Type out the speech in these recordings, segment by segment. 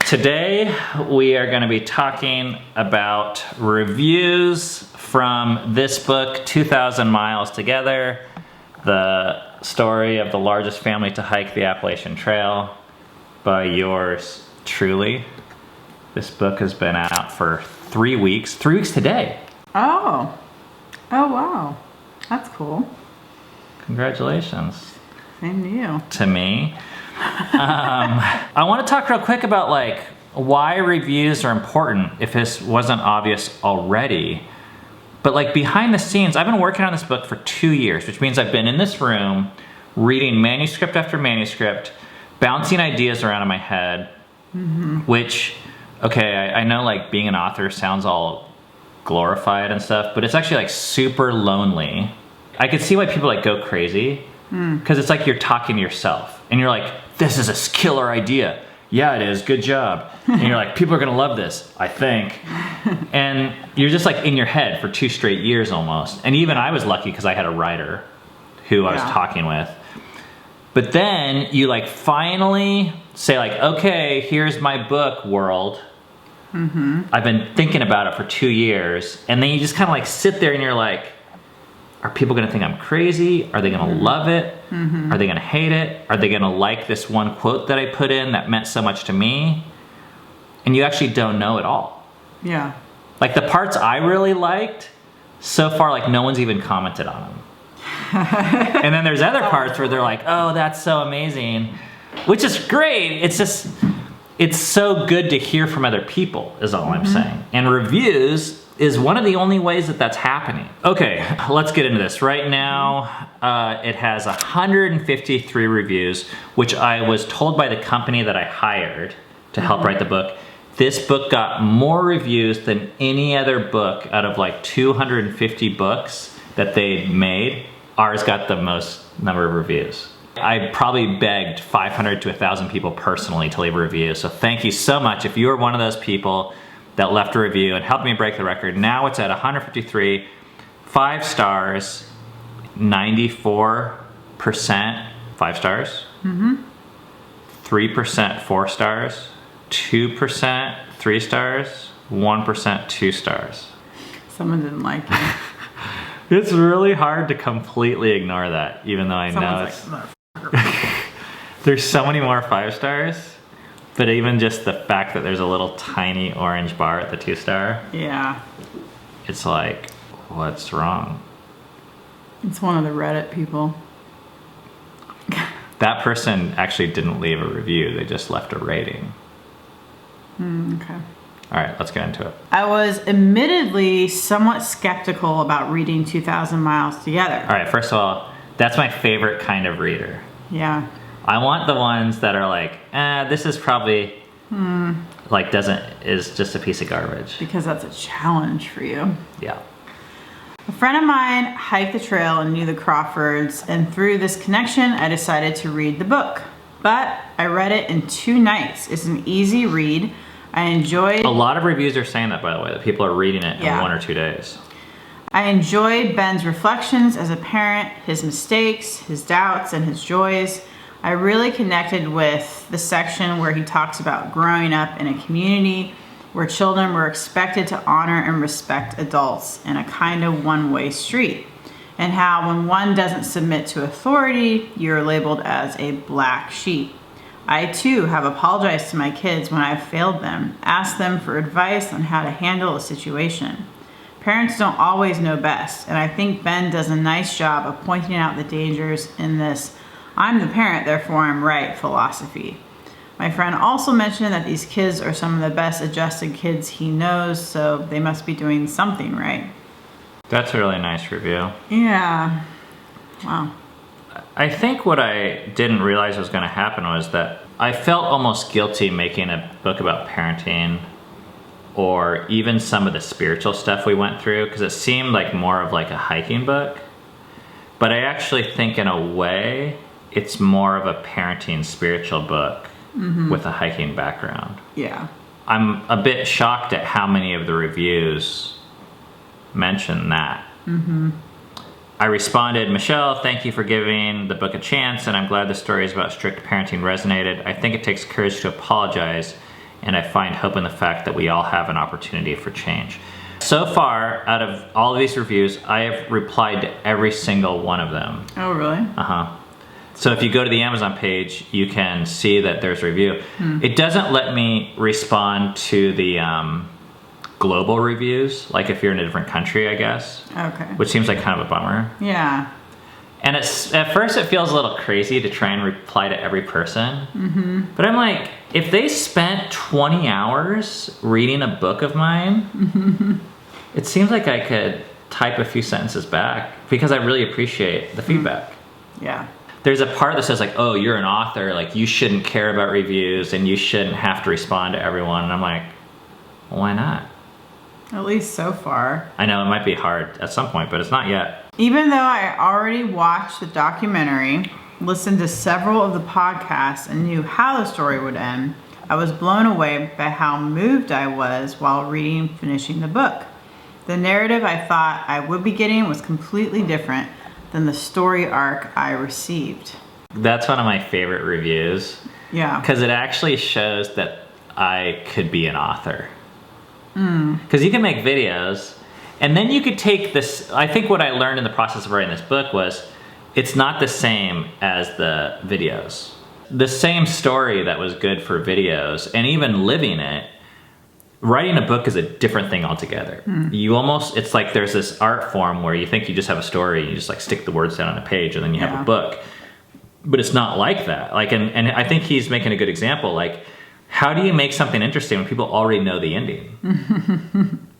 Today we are going to be talking about reviews from this book, 2,000 Miles Together, the story of the largest family to hike the Appalachian Trail, by yours truly. This book has been out for 3 weeks. 3 weeks today. Oh wow. That's cool. Congratulations. Same to you. To me. I want to talk real quick about like why reviews are important if this wasn't obvious already. But like behind the scenes, I've been working on this book for 2 years, which means I've been in this room reading manuscript after manuscript, bouncing ideas around in my head, which, okay, I know like being an author sounds all glorified and stuff, but it's actually like super lonely. I could see why people like go crazy, because it's like you're talking to yourself and you're like, this is a killer idea. Yeah, it is. Good job. And you're like, people are going to love this, I think. And you're just like in your head for 2 straight years almost. And even I was lucky because I had a writer who I was talking with. But then you like finally say like, okay, here's my book world. I've been thinking about it for 2 years. And then you just kind of like sit there and you're like, are people going to think I'm crazy? Are they going to love it? Are they going to hate it? Are they going to like this one quote that I put in that meant so much to me? And you actually don't know at all. Yeah. Like the parts I really liked, so far like no one's even commented on them. And then there's other parts where they're like, oh, that's so amazing, which is great. It's just, it's so good to hear from other people is all I'm saying. And reviews is one of the only ways that that's happening. Okay, let's get into this. Right now, it has 153 reviews, which I was told by the company that I hired to help write the book. This book got more reviews than any other book out of like 250 books that they made. Ours got the most number of reviews. I probably begged 500 to 1,000 people personally to leave a review. So thank you so much. If you are one of those people that left a review and helped me break the record. Now it's at 153, 5 stars, 94% 5 stars, 3% 4 stars, 2% 3 stars, 1% 2 stars. Someone didn't like it. It's really hard to completely ignore that, even though I know Someone's there's so many more 5 stars. But even just the fact that there's a little tiny orange bar at the 2 star. Yeah. It's like, what's wrong? It's one of the Reddit people. That person actually didn't leave a review, they just left a rating. Okay. All right, let's get into it. I was admittedly somewhat skeptical about reading 2,000 Miles Together. All right, first of all, that's my favorite kind of reader. Yeah. I want the ones that are like, this is probably, like is just a piece of garbage. Because that's a challenge for you. Yeah. A friend of mine hiked the trail and knew the Crawfords, and through this connection, I decided to read the book. But I read it in 2 nights. It's an easy read. I enjoyed... A lot of reviews are saying that, by the way, that people are reading it in 1 or 2 days. I enjoyed Ben's reflections as a parent, his mistakes, his doubts, and his joys. I really connected with the section where he talks about growing up in a community where children were expected to honor and respect adults in a kind of one-way street, and how when one doesn't submit to authority, you're labeled as a black sheep. I too have apologized to my kids when I've failed them, asked them for advice on how to handle a situation. Parents don't always know best, and I think Ben does a nice job of pointing out the dangers in this I'm the parent, therefore I'm right philosophy. My friend also mentioned that these kids are some of the best adjusted kids he knows, so they must be doing something right. That's a really nice review. Yeah. Wow. I think what I didn't realize was going to happen was that I felt almost guilty making a book about parenting or even some of the spiritual stuff we went through, because it seemed like more of like a hiking book. But I actually think in a way, it's more of a parenting spiritual book with a hiking background. Yeah. I'm a bit shocked at how many of the reviews mention that. I responded, Michelle, thank you for giving the book a chance, and I'm glad the stories about strict parenting resonated. I think it takes courage to apologize and I find hope in the fact that we all have an opportunity for change. So far, out of all of these reviews, I have replied to every single one of them. Oh, really? So if you go to the Amazon page, you can see that there's a review. It doesn't let me respond to the global reviews, like if you're in a different country, I guess. Okay. Which seems like kind of a bummer. Yeah. And at first it feels a little crazy to try and reply to every person. But I'm like, if they spent 20 hours reading a book of mine, it seems like I could type a few sentences back because I really appreciate the feedback. Yeah. There's a part that says like, oh, you're an author, like you shouldn't care about reviews and you shouldn't have to respond to everyone. And I'm like, well, why not? At least so far. I know it might be hard at some point, but it's not yet. Even though I already watched the documentary, listened to several of the podcasts, and knew how the story would end, I was blown away by how moved I was while reading and finishing the book. The narrative I thought I would be getting was completely different than the story arc I received. That's one of my favorite reviews. Yeah. Because it actually shows that I could be an author. Because you can make videos, and then you could take this. I think what I learned in the process of writing this book was it's not the same as the videos. The same story that was good for videos, and even living it, writing a book is a different thing altogether. It's like there's this art form where you think you just have a story, you just like stick the words down on a page, and then you have a book. But it's not like that. Like, and I think he's making a good example. Like, how do you make something interesting when people already know the ending?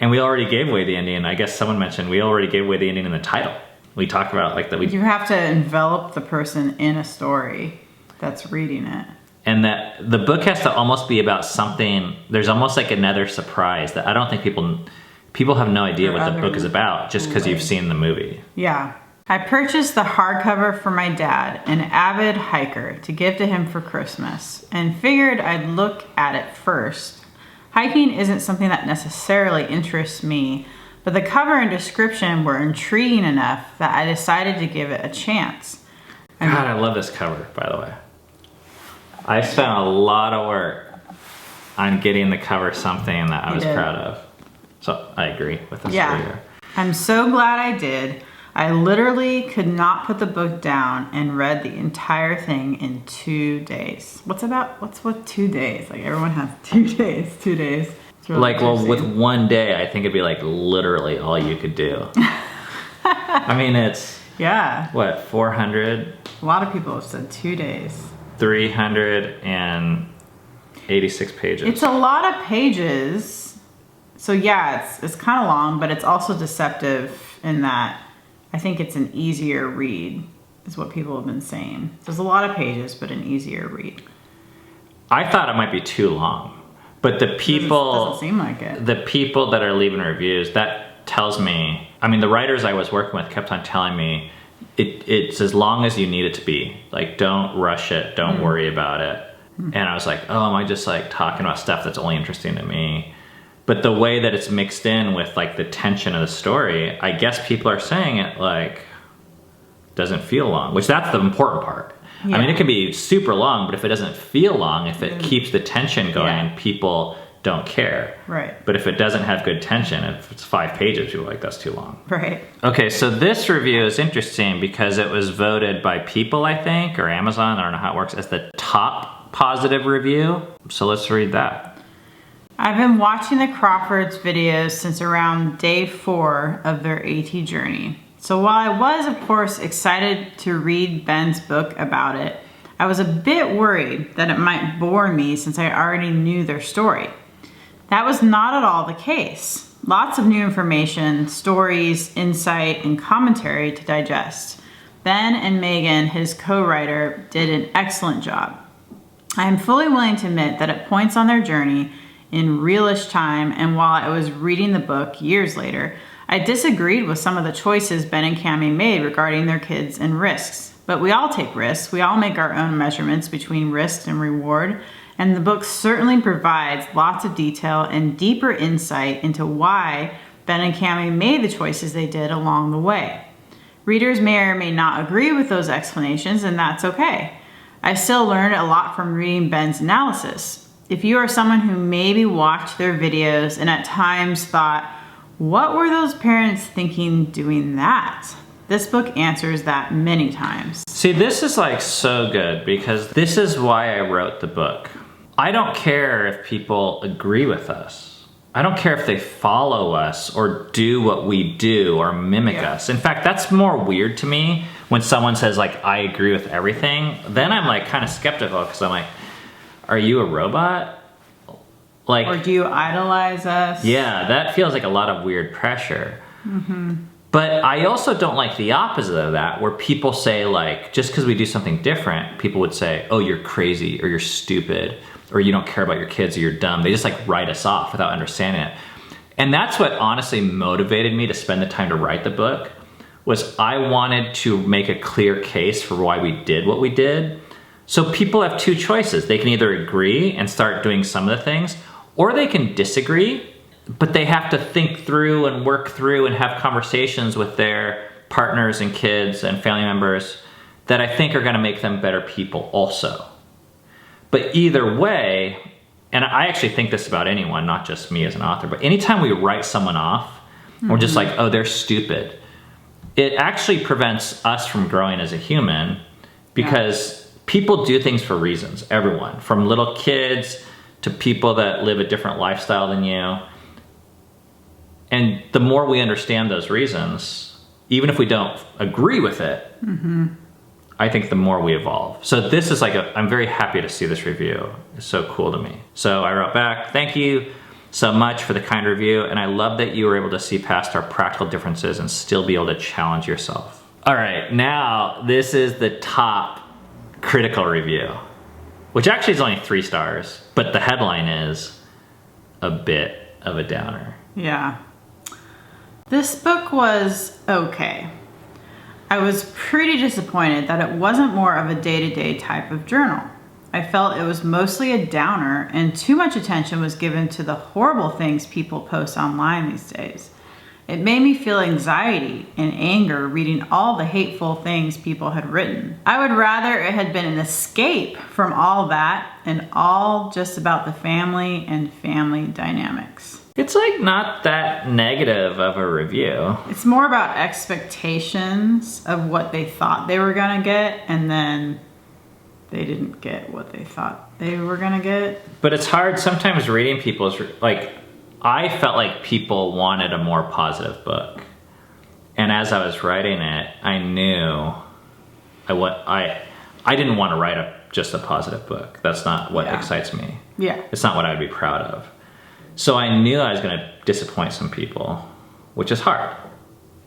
And we already gave away the ending. I guess someone mentioned we already gave away the ending in the title. We talked about like that. You have to envelop the person in a story that's reading it. And that the book has to almost be about something. There's almost like another surprise that I don't think people have no idea what the book is about just because you've seen the movie. Yeah. I purchased the hardcover for my dad, an avid hiker, to give to him for Christmas, and figured I'd look at it first. Hiking isn't something that necessarily interests me, but the cover and description were intriguing enough that I decided to give it a chance. God, I love this cover, by the way. I spent a lot of work on getting the cover something that I was proud of. So I agree with this reader. I'm so glad I did. I literally could not put the book down and read the entire thing in 2 days. What's with 2 days? Like everyone has 2 days, 2 days. It's really interesting. With 1 day, I think it'd be like literally all you could do. I mean, it's, what, 400? A lot of people have said 2 days. 386 pages. It's a lot of pages. So yeah, it's kind of long, but it's also deceptive in that I think it's an easier read, is what people have been saying. So there's a lot of pages, but an easier read. I thought it might be too long, but the people doesn't seem like it. The people that are leaving reviews, that tells me. I mean, the writers I was working with kept on telling me it's as long as you need it to be. Like, don't rush it, don't worry about it. And I was like, oh, am I just like talking about stuff that's only interesting to me? But the way that it's mixed in with like the tension of the story, I guess people are saying it like doesn't feel long, which that's the important part. Yeah. I mean, it can be super long, but if it doesn't feel long, if it keeps the tension going, people don't care. Right. But if it doesn't have good tension, if it's 5 pages, people are like, that's too long. Right. Okay, so this review is interesting because it was voted by People, I think, or Amazon, I don't know how it works, as the top positive review. So let's read that. I've been watching the Crawfords videos since around day 4 of their AT journey. So while I was, of course, excited to read Ben's book about it, I was a bit worried that it might bore me since I already knew their story. That was not at all the case. Lots of new information, stories, insight, and commentary to digest. Ben and Megan, his co-writer, did an excellent job. I am fully willing to admit that at points on their journey, in realish time, and while I was reading the book years later, I disagreed with some of the choices Ben and Cammie made regarding their kids and risks. But we all take risks. We all make our own measurements between risk and reward, and the book certainly provides lots of detail and deeper insight into why Ben and Cammie made the choices they did along the way. Readers may or may not agree with those explanations, and that's okay. I still learned a lot from reading Ben's analysis. If you are someone who maybe watched their videos and at times thought, what were those parents thinking doing that? This book answers that many times. See, this is like so good because this is why I wrote the book. I don't care if people agree with us. I don't care if they follow us or do what we do or mimic us. In fact, that's more weird to me when someone says like, I agree with everything. Then I'm like kind of skeptical because I'm like, are you a robot? Like, or do you idolize us? Yeah, that feels like a lot of weird pressure. But I also don't like the opposite of that, where people say like, just because we do something different, people would say, oh, you're crazy or you're stupid or you don't care about your kids or you're dumb. They just like write us off without understanding it. And that's what honestly motivated me to spend the time to write the book, was I wanted to make a clear case for why we did what we did. So people have two choices. They can either agree and start doing some of the things, or they can disagree, but they have to think through and work through and have conversations with their partners and kids and family members that I think are gonna make them better people also. But either way, and I actually think this about anyone, not just me as an author, but anytime we write someone off, we're just like, oh, they're stupid. It actually prevents us from growing as a human because people do things for reasons, everyone, from little kids to people that live a different lifestyle than you. And the more we understand those reasons, even if we don't agree with it, I think the more we evolve. So this is like I'm very happy to see this review. It's so cool to me. So I wrote back, thank you so much for the kind review, and I love that you were able to see past our practical differences and still be able to challenge yourself. All right, now this is the top critical review, which actually is only 3 stars, but the headline is a bit of a downer. Yeah. This book was okay. I was pretty disappointed that it wasn't more of a day-to-day type of journal. I felt it was mostly a downer and too much attention was given to the horrible things people post online these days. It made me feel anxiety and anger reading all the hateful things people had written. I would rather it had been an escape from all that and all just about the family and family dynamics. It's like not that negative of a review. It's more about expectations of what they thought they were gonna get, and then they didn't get what they thought they were gonna get. But it's hard sometimes reading people's, like, I felt like people wanted a more positive book. And as I was writing it, I knew I didn't want to write just a positive book. That's not what excites me. Yeah. It's not what I'd be proud of. So I knew I was going to disappoint some people, which is hard.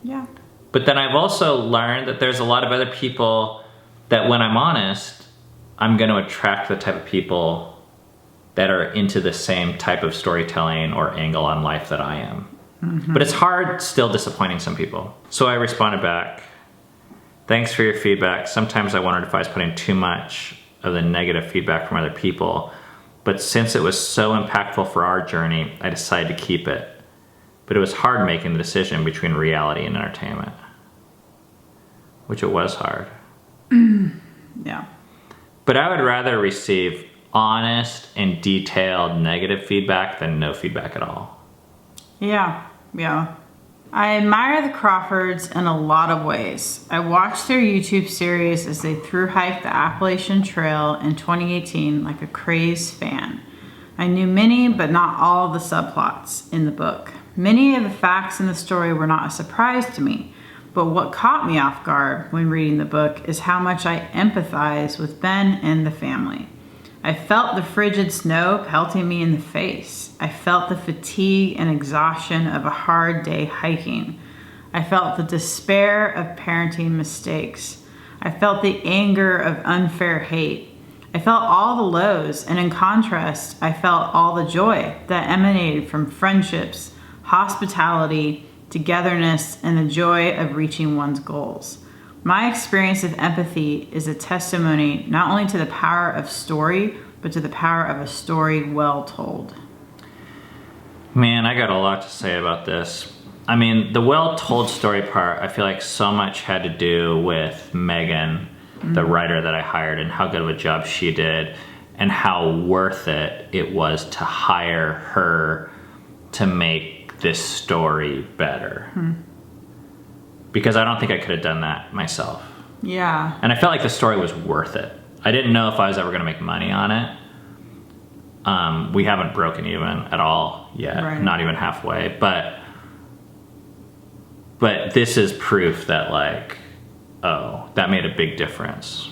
Yeah. But then I've also learned that there's a lot of other people that when I'm honest, I'm going to attract the type of people that are into the same type of storytelling or angle on life that I am. But it's hard still disappointing some people. So I responded back, thanks for your feedback. Sometimes I wondered if I was putting too much of the negative feedback from other people. But since it was so impactful for our journey, I decided to keep it. But it was hard making the decision between reality and entertainment. Which it was hard. Yeah. But I would rather receive honest and detailed negative feedback than no feedback at all. Yeah. I admire the Crawfords in a lot of ways. I watched their YouTube series as they thru-hiked the Appalachian Trail in 2018 like a crazed fan. I knew many, but not all of the subplots in the book. Many of the facts in the story were not a surprise to me, but what caught me off guard when reading the book is how much I empathize with Ben and the family. I felt the frigid snow pelting me in the face. I felt the fatigue and exhaustion of a hard day hiking. I felt the despair of parenting mistakes. I felt the anger of unfair hate. I felt all the lows, and in contrast, I felt all the joy that emanated from friendships, hospitality, togetherness, and the joy of reaching one's goals. My experience of empathy is a testimony not only to the power of story, but to the power of a story well told. Man, I got a lot to say about this. I mean, the well-told story part, I feel like so much had to do with Megan, the writer that I hired, and how good of a job she did. and how worth it was to hire her to make this story better. Because I don't think I could have done that myself. Yeah. And I felt like the story was worth it. I didn't know if I was ever going to make money on it. We haven't broken even at all yet, Right. Not even halfway. But this is proof that, like, oh, that made a big difference.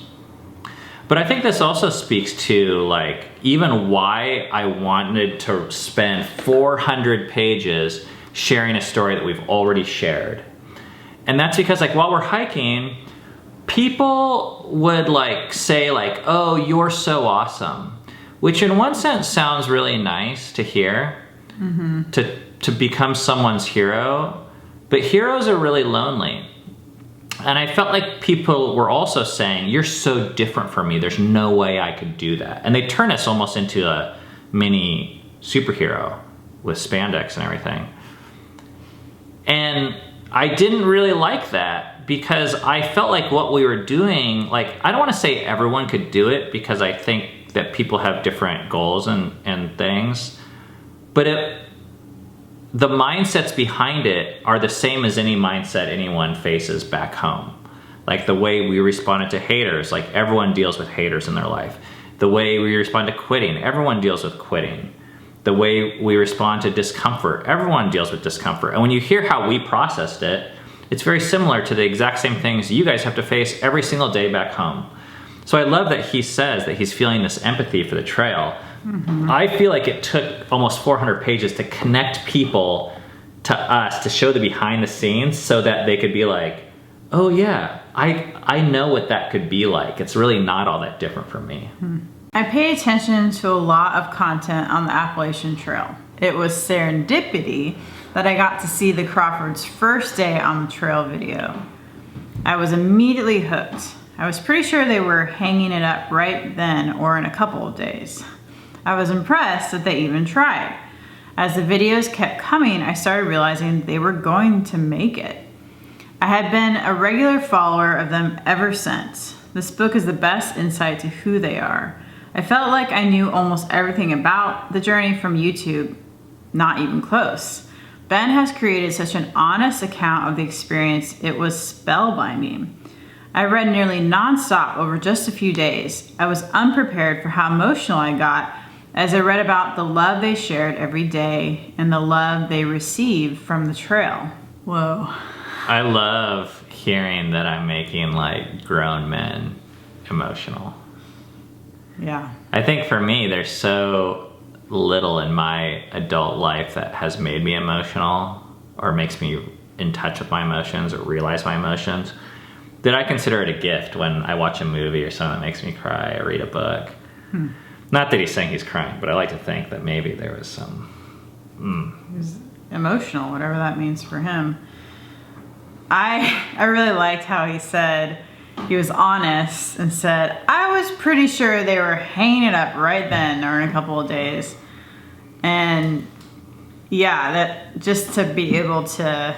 But I think this also speaks to, like, even why I wanted to spend 400 pages sharing a story that we've already shared. And that's because, like, while we're hiking, people would, like, say, like, oh, you're so awesome. Which in one sense sounds really nice to hear, to become someone's hero. But heroes are really lonely. And I felt like people were also saying, you're so different from me. There's no way I could do that. And they turn us almost into a mini superhero with spandex and everything. And I didn't really like that because I felt like what we were doing, like, I don't want to say everyone could do it because I think that people have different goals and things. But the mindsets behind it are the same as any mindset anyone faces back home. Like the way we responded to haters, like everyone deals with haters in their life. The way we respond to quitting, everyone deals with quitting. The way we respond to discomfort, everyone deals with discomfort. And when you hear how we processed it, it's very similar to the exact same things you guys have to face every single day back home. So I love that he says that he's feeling this empathy for the trail. I feel like it took almost 400 pages to connect people to us, to show the behind the scenes so that they could be like, oh yeah, I know what that could be like. It's really not all that different from me. I paid attention to a lot of content on the Appalachian Trail. It was serendipity that I got to see the Crawfords' first day on the trail video. I was immediately hooked. I was pretty sure they were hanging it up right then or in a couple of days. I was impressed that they even tried. As the videos kept coming, I started realizing they were going to make it. I had been a regular follower of them ever since. This book is the best insight to who they are. I felt like I knew almost everything about the journey from YouTube, not even close. Ben has created such an honest account of the experience, it was spellbinding. I read nearly nonstop over just a few days. I was unprepared for how emotional I got as I read about the love they shared every day and the love they received from the trail. Whoa. I love hearing that I'm making, like, grown men emotional. Yeah. I think for me, there's so little in my adult life that has made me emotional or makes me in touch with my emotions or realize my emotions that I consider it a gift when I watch a movie or something that makes me cry or read a book. Not that he's saying he's crying, but I like to think that maybe there was some... He's emotional, whatever that means for him. I really liked how he said, he was honest and said, I was pretty sure they were hanging it up right then or in a couple of days. And yeah, that just to be able to,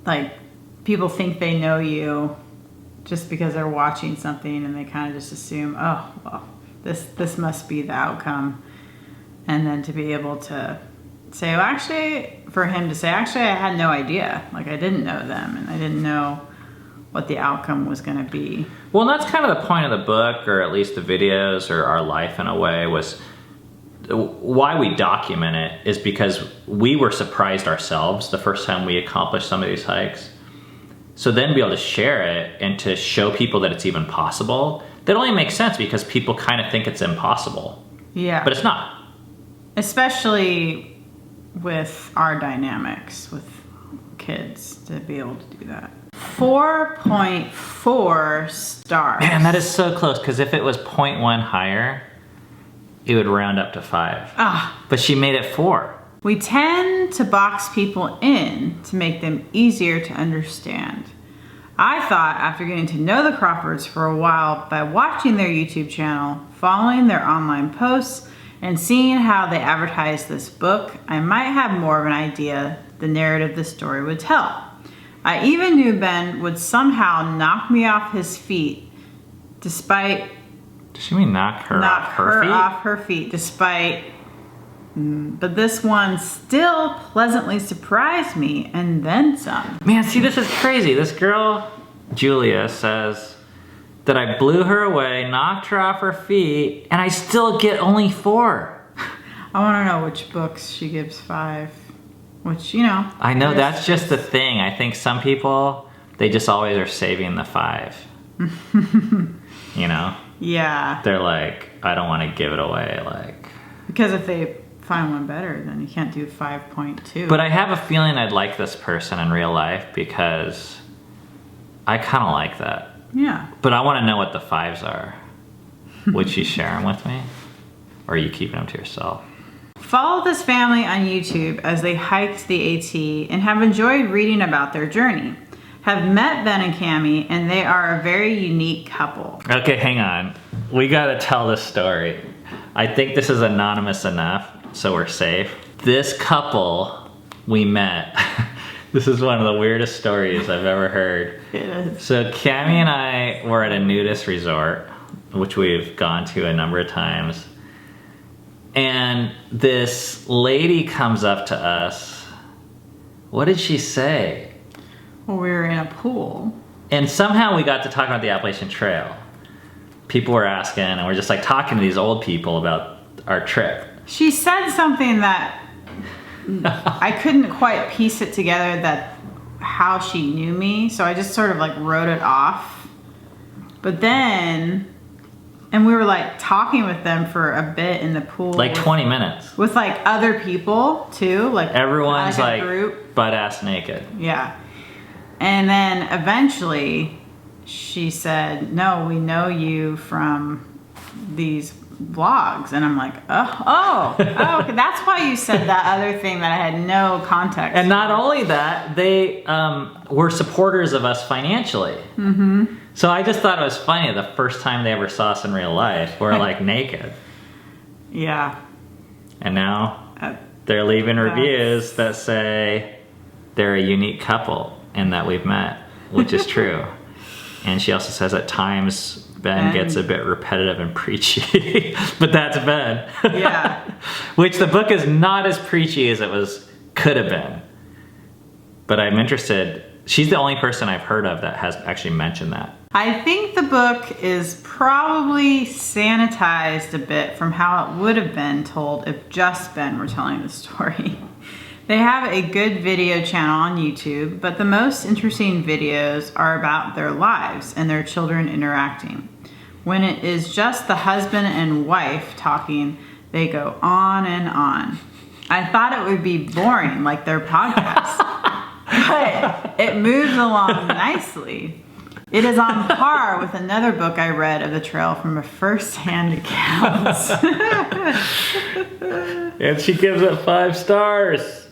like, people think they know you just because they're watching something and they kind of just assume, oh, well, this must be the outcome. And then to be able to say, well, actually, for him to say, actually, I had no idea. Like, I didn't know them and I didn't know what the outcome was going to be. Well, that's kind of the point of the book, or at least the videos, or our life in a way, was why we document it is because we were surprised ourselves the first time we accomplished some of these hikes. So then be able to share it and to show people that it's even possible, that only makes sense because people kind of think it's impossible. Yeah. But it's not. Especially with our dynamics with kids to be able to do that. 4.4 stars. Man, that is so close, because if it was 0.1 higher, it would round up to 5. But she made it 4. We tend to box people in to make them easier to understand. I thought after getting to know the Crawfords for a while by watching their YouTube channel, following their online posts, and seeing how they advertise this book, I might have more of an idea the narrative the story would tell. I even knew Ben would somehow knock me off his feet despite Does she mean knock her off her feet? off her feet, despite. But this one still pleasantly surprised me, and then some. Man, see, this is crazy. This girl, Julia, says that I blew her away, knocked her off her feet, and I still get only 4. I want to know which books she gives 5. Which, you know. I know, that's just the thing. I think some people, they just always are saving the 5. You know? Yeah. They're like, I don't want to give it away. Like, because if they find one better, then you can't do 5.2. but I have a feeling I'd like this person in real life because I kind of like that. Yeah. But I want to know what the 5s are. Would you share them with me? Or are you keeping them to yourself? Follow this family on YouTube as they hiked the AT and have enjoyed reading about their journey. Have met Ben and Cammie, and they are a very unique couple. Okay, hang on. We gotta tell this story. I think this is anonymous enough, so we're safe. This couple we met, this is one of the weirdest stories I've ever heard. It is. So Cammie and I were at a nudist resort, which we've gone to a number of times. And this lady comes up to us. What did she say? Well, we were in a pool. And somehow we got to talk about the Appalachian Trail. People were asking, and we're just like talking to these old people about our trip. She said something that I couldn't quite piece it together that how she knew me, so I just sort of like wrote it off. But then, and we were like talking with them for a bit in the pool. Like 20 minutes. With like other people too, like Everyone's a like group. butt ass naked. Yeah. And then eventually she said, no, we know you from these vlogs. And I'm like, oh, okay. That's why you said that other thing that I had no context And not for. only that, they were supporters of us financially. Mm-hmm. So I just thought it was funny the first time they ever saw us in real life, we're like naked. Yeah. And now they're leaving reviews that say they're a unique couple and that we've met, which is true. And she also says at times Ben gets a bit repetitive and preachy, but that's Ben. Yeah. Which the book is not as preachy as could have been. But I'm interested. She's the only person I've heard of that has actually mentioned that. I think the book is probably sanitized a bit from how it would have been told if just Ben were telling the story. They have a good video channel on YouTube, but the most interesting videos are about their lives and their children interacting. When it is just the husband and wife talking, they go on and on. I thought it would be boring like their podcast, but it moves along nicely. It is on par with another book I read of the trail from a first-hand account. And she gives it 5 stars.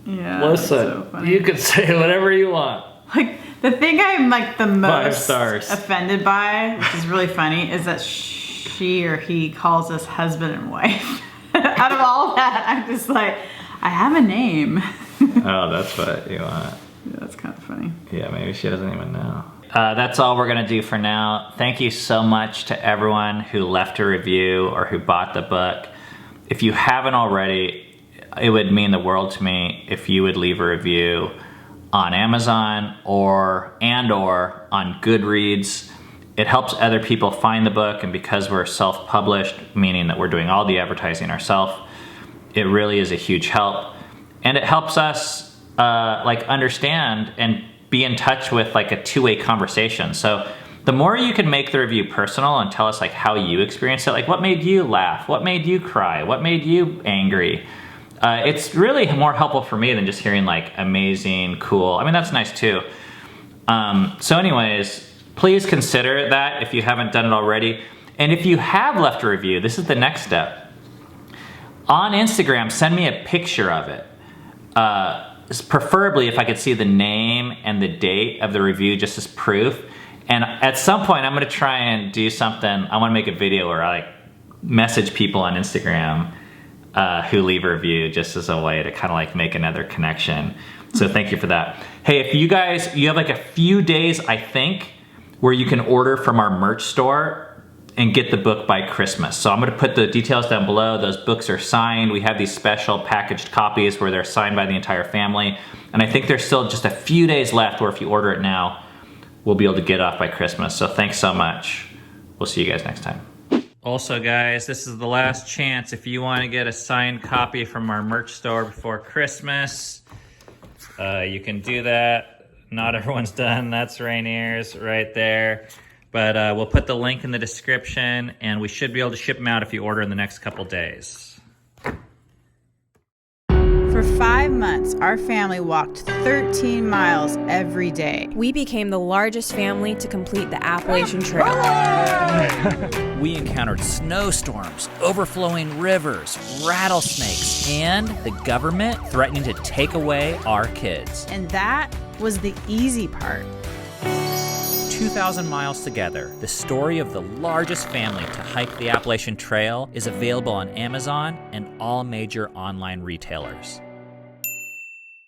Yeah. Listen, so funny. you can say whatever you want. Like, the thing I'm like the most 5 stars. offended by, which is really funny, is that she or he calls us husband and wife. Out of all that, I'm just like, I have a name. Oh, that's what you want. Yeah, that's kind of funny. Yeah, maybe she doesn't even know. That's all we're gonna do for now. Thank you so much to everyone who left a review or who bought the book. If you haven't already, it would mean the world to me if you would leave a review on Amazon or on Goodreads. It helps other people find the book, and because we're self-published, meaning that we're doing all the advertising ourselves, it really is a huge help. And it helps us like understand and be in touch with like a two-way conversation. So the more you can make the review personal and tell us like how you experienced it, like what made you laugh, what made you cry, what made you angry, it's really more helpful for me than just hearing like amazing, cool. I mean, that's nice too. So anyways, please consider that if you haven't done it already. And if you have left a review, this is the next step. On Instagram, send me a picture of it. Preferably if I could see the name and the date of the review just as proof. And at some point, I'm gonna try and do something. I wanna make a video where I like message people on Instagram who leave a review just as a way to kind of like make another connection. So thank you for that. Hey, if you guys, you have like a few days, I think, where you can order from our merch store and get the book by Christmas. So I'm gonna put the details down below. Those books are signed. We have these special packaged copies where they're signed by the entire family. And I think there's still just a few days left where if you order it now, we'll be able to get off by Christmas. So thanks so much. We'll see you guys next time. Also guys, this is the last chance if you wanna get a signed copy from our merch store before Christmas. You can do that. Not everyone's done. That's Rainier's right there. But we'll put the link in the description, and we should be able to ship them out if you order in the next couple days. For 5 months, our family walked 13 miles every day. We became the largest family to complete the Appalachian Trail. We encountered snowstorms, overflowing rivers, rattlesnakes, and the government threatening to take away our kids. And that was the easy part. 2,000 miles together, the story of the largest family to hike the Appalachian Trail is available on Amazon and all major online retailers.